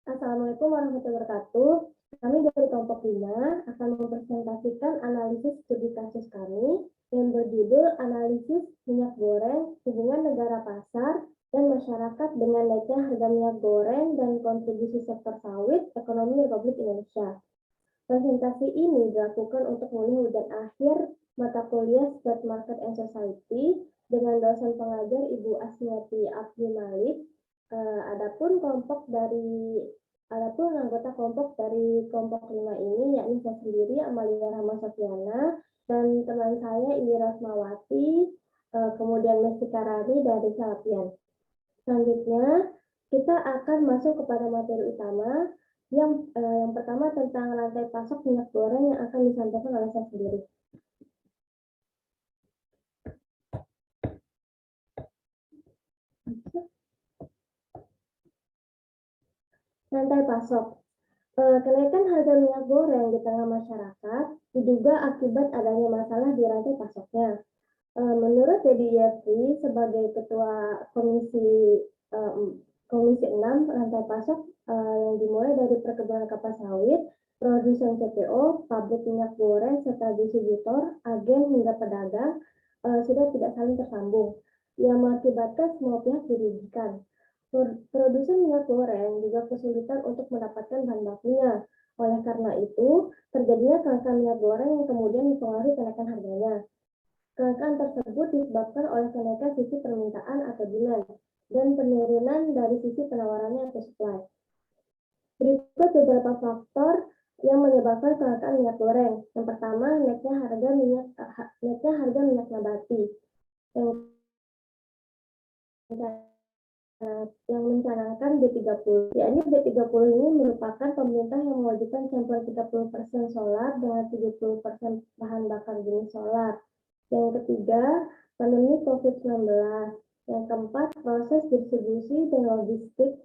Assalamualaikum warahmatullahi wabarakatuh. Kami dari kelompok 5 akan mempresentasikan analisis studi kasus kami yang berjudul Analisis Minyak Goreng, Hubungan Negara Pasar dan Masyarakat dengan Naiknya Harga Minyak Goreng dan Kontribusi Sektor Sawit Ekonomi Republik Indonesia. Presentasi ini dilakukan untuk memenuhi ujian akhir mata kuliah State Market and Society dengan dosen pengajar Ibu Asmiati Abdi Malik. Adapun anggota kelompok dari kelompok 5 ini yakni saya sendiri Amalia Rahma Sofiana dan teman saya Indira Rasmawati, kemudian Mestika Rani dari Salapian. Selanjutnya kita akan masuk kepada materi utama yang pertama tentang rantai pasok minyak goreng yang akan disampaikan oleh saya sendiri. Rantai pasok. Kenaikan harga minyak goreng di tengah masyarakat diduga akibat adanya masalah di rantai pasoknya. Menurut Dedi Yefri sebagai Ketua Komisi 6 rantai pasok yang dimulai dari perkebunan kelapa sawit, produsen CPO, pabrik minyak goreng, serta distributor, agen hingga pedagang sudah tidak saling tersambung, yang mengakibatkan semua pihak dirugikan. Produsen minyak goreng juga kesulitan untuk mendapatkan bahan bakunya. Oleh karena itu, terjadinya kelangkaan minyak goreng yang kemudian mempengaruhi kenaikan harganya. Kelangkaan tersebut disebabkan oleh kenaikan sisi permintaan atau demand dan penurunan dari sisi penawarannya atau supply. Berikut beberapa faktor yang menyebabkan kelangkaan minyak goreng. Yang pertama, naiknya harga minyak nabati. Yang mencanangkan B30. Yakni B30 ini merupakan pemerintah yang mewajibkan campuran 30% solar dengan 70% bahan bakar jenis solar. Yang ketiga, pandemi COVID-19. Yang keempat, proses distribusi dan logistik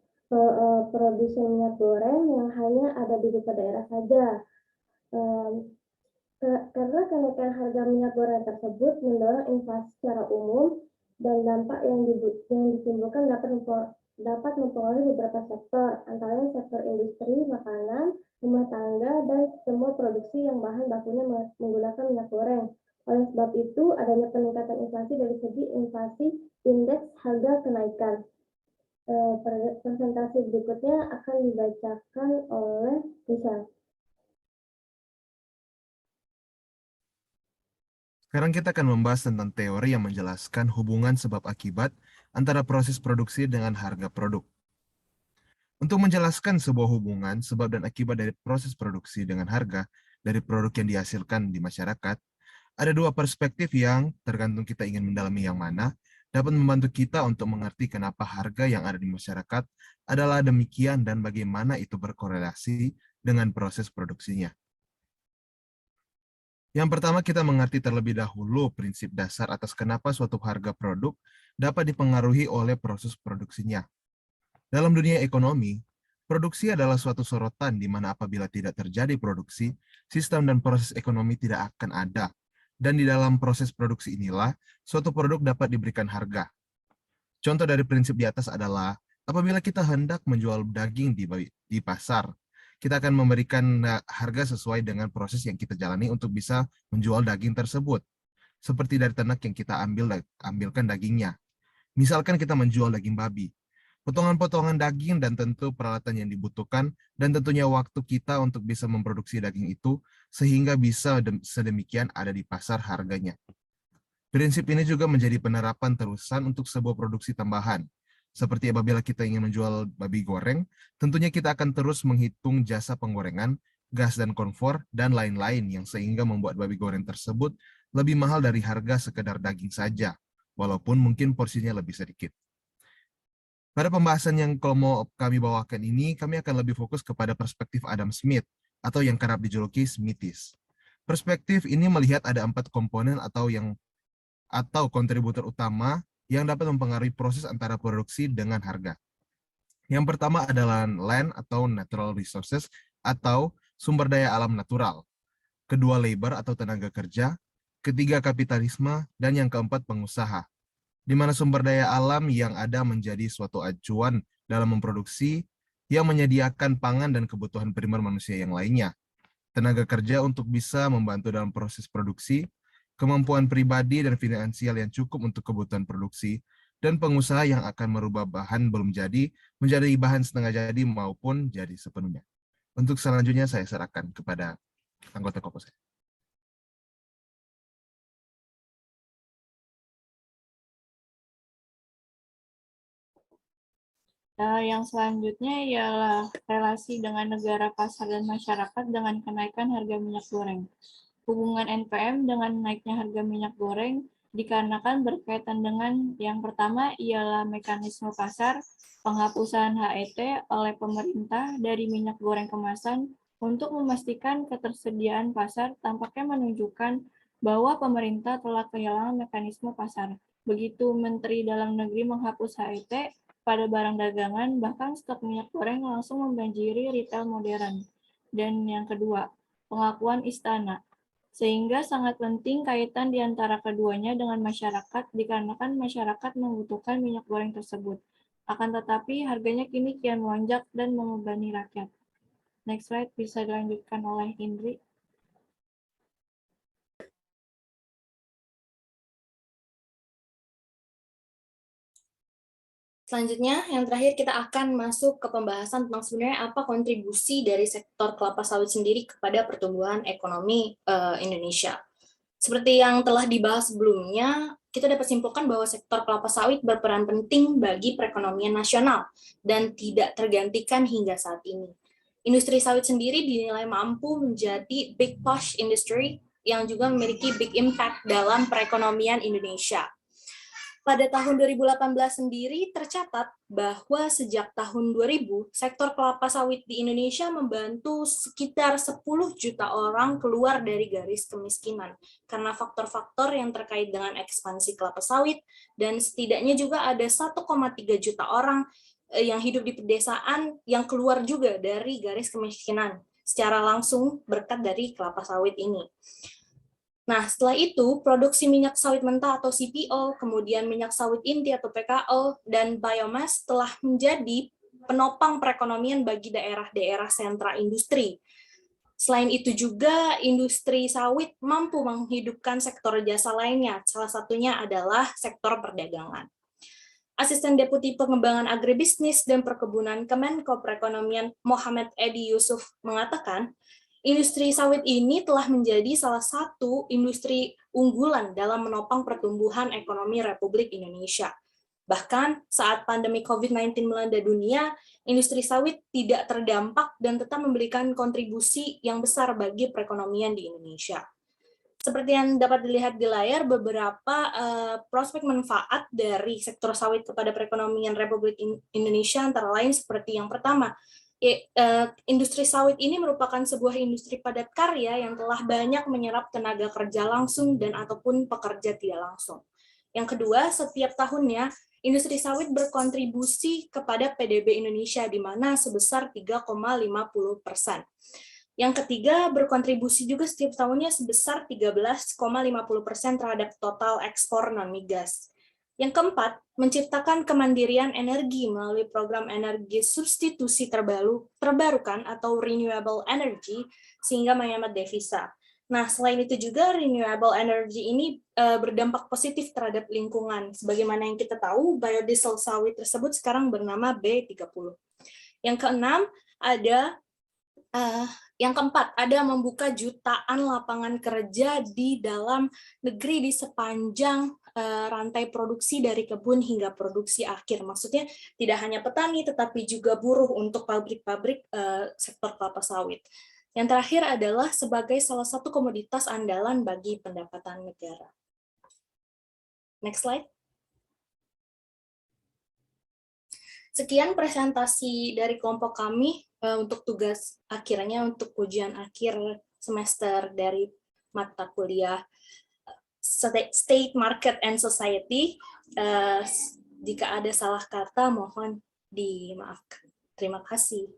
produsen minyak goreng yang hanya ada di beberapa daerah saja. Karena kenaikan harga minyak goreng tersebut mendorong inflasi secara umum dan dampak yang ditimbulkan dapat mempengaruhi beberapa sektor, antaranya sektor industri, makanan, rumah tangga, dan semua produksi yang bahan bakunya menggunakan minyak goreng. Oleh sebab itu, adanya peningkatan inflasi dari segi inflasi indeks harga kenaikan. Presentasi berikutnya akan dibacakan oleh Michelle. Sekarang kita akan membahas tentang teori yang menjelaskan hubungan sebab akibat antara proses produksi dengan harga produk. Untuk menjelaskan sebuah hubungan sebab dan akibat dari proses produksi dengan harga dari produk yang dihasilkan di masyarakat, ada dua perspektif yang tergantung kita ingin mendalami yang mana, dapat membantu kita untuk mengerti kenapa harga yang ada di masyarakat adalah demikian dan bagaimana itu berkorelasi dengan proses produksinya. Yang pertama, kita mengerti terlebih dahulu prinsip dasar atas kenapa suatu harga produk dapat dipengaruhi oleh proses produksinya. Dalam dunia ekonomi, produksi adalah suatu sorotan di mana apabila tidak terjadi produksi, sistem dan proses ekonomi tidak akan ada. Dan di dalam proses produksi inilah, suatu produk dapat diberikan harga. Contoh dari prinsip di atas adalah, apabila kita hendak menjual daging di pasar, kita akan memberikan harga sesuai dengan proses yang kita jalani untuk bisa menjual daging tersebut. Seperti dari ternak yang kita ambilkan dagingnya. Misalkan kita menjual daging babi. Potongan-potongan daging dan tentu peralatan yang dibutuhkan dan tentunya waktu kita untuk bisa memproduksi daging itu sehingga bisa sedemikian ada di pasar harganya. Prinsip ini juga menjadi penerapan terusan untuk sebuah produksi tambahan. Seperti apabila kita ingin menjual babi goreng, tentunya kita akan terus menghitung jasa penggorengan, gas dan konfor, dan lain-lain yang sehingga membuat babi goreng tersebut lebih mahal dari harga sekedar daging saja, walaupun mungkin porsinya lebih sedikit. Pada pembahasan yang kalau mau kami bawakan ini, kami akan lebih fokus kepada perspektif Adam Smith, atau yang kerap dijuluki Smithies. Perspektif ini melihat ada 4 komponen atau kontributor utama yang dapat mempengaruhi proses antara produksi dengan harga. Yang pertama adalah land atau natural resources atau sumber daya alam natural. Kedua, labor atau tenaga kerja. Ketiga, kapitalisme. Dan yang keempat, pengusaha. Di mana sumber daya alam yang ada menjadi suatu acuan dalam memproduksi, yang menyediakan pangan dan kebutuhan primer manusia yang lainnya, tenaga kerja untuk bisa membantu dalam proses produksi, kemampuan pribadi dan finansial yang cukup untuk kebutuhan produksi, dan pengusaha yang akan merubah bahan belum jadi menjadi bahan setengah jadi maupun jadi sepenuhnya. Untuk selanjutnya saya serahkan kepada anggota Kopasel. Yang selanjutnya ialah relasi dengan negara, pasar, dan masyarakat dengan kenaikan harga minyak goreng. Hubungan NPM dengan naiknya harga minyak goreng dikarenakan berkaitan dengan yang pertama ialah mekanisme pasar, penghapusan HET oleh pemerintah dari minyak goreng kemasan untuk memastikan ketersediaan pasar tampaknya menunjukkan bahwa pemerintah telah kehilangan mekanisme pasar. Begitu Menteri Dalam Negeri menghapus HET pada barang dagangan, bahkan stok minyak goreng langsung membanjiri retail modern. Dan yang kedua, pengakuan istana. Sehingga sangat penting kaitan di antara keduanya dengan masyarakat, dikarenakan masyarakat membutuhkan minyak goreng tersebut. Akan tetapi, harganya kini kian melonjak dan membebani rakyat. Next slide bisa dilanjutkan oleh Indri. Selanjutnya, yang terakhir kita akan masuk ke pembahasan tentang sebenarnya apa kontribusi dari sektor kelapa sawit sendiri kepada pertumbuhan ekonomi Indonesia. Seperti yang telah dibahas sebelumnya, kita dapat simpulkan bahwa sektor kelapa sawit berperan penting bagi perekonomian nasional dan tidak tergantikan hingga saat ini. Industri sawit sendiri dinilai mampu menjadi big push industry yang juga memiliki big impact dalam perekonomian Indonesia. Pada tahun 2018 sendiri tercatat bahwa sejak tahun 2000, sektor kelapa sawit di Indonesia membantu sekitar 10 juta orang keluar dari garis kemiskinan karena faktor-faktor yang terkait dengan ekspansi kelapa sawit, dan setidaknya juga ada 1,3 juta orang yang hidup di pedesaan yang keluar juga dari garis kemiskinan secara langsung berkat dari kelapa sawit ini. Nah, setelah itu, produksi minyak sawit mentah atau CPO, kemudian minyak sawit inti atau PKO, dan biomass telah menjadi penopang perekonomian bagi daerah-daerah sentra industri. Selain itu juga, industri sawit mampu menghidupkan sektor jasa lainnya, salah satunya adalah sektor perdagangan. Asisten Deputi Pengembangan Agribisnis dan Perkebunan Kemenko Perekonomian Muhammad Edi Yusuf mengatakan, industri sawit ini telah menjadi salah satu industri unggulan dalam menopang pertumbuhan ekonomi Republik Indonesia. Bahkan saat pandemi COVID-19 melanda dunia, industri sawit tidak terdampak dan tetap memberikan kontribusi yang besar bagi perekonomian di Indonesia. Seperti yang dapat dilihat di layar, beberapa prospek manfaat dari sektor sawit kepada perekonomian Republik Indonesia antara lain seperti yang pertama, industri sawit ini merupakan sebuah industri padat karya yang telah banyak menyerap tenaga kerja langsung dan ataupun pekerja tidak langsung. Yang kedua, setiap tahunnya industri sawit berkontribusi kepada PDB Indonesia di mana sebesar 3,50%. Yang ketiga, berkontribusi juga setiap tahunnya sebesar 13,50% terhadap total ekspor non-migas. Yang keempat, menciptakan kemandirian energi melalui program energi substitusi terbarukan atau renewable energy sehingga menghemat devisa. Nah, selain itu juga renewable energy ini berdampak positif terhadap lingkungan. Sebagaimana yang kita tahu, biodiesel sawit tersebut sekarang bernama B30. Yang keenam, yang keempat, ada membuka jutaan lapangan kerja di dalam negeri di sepanjang rantai produksi dari kebun hingga produksi akhir. Maksudnya tidak hanya petani, tetapi juga buruh untuk pabrik-pabrik sektor kelapa sawit. Yang terakhir adalah sebagai salah satu komoditas andalan bagi pendapatan negara. Next slide. Sekian presentasi dari kelompok kami untuk tugas akhirnya untuk ujian akhir semester dari mata kuliah State, Market, and Society. Jika ada salah kata, mohon dimaafkan. Terima kasih.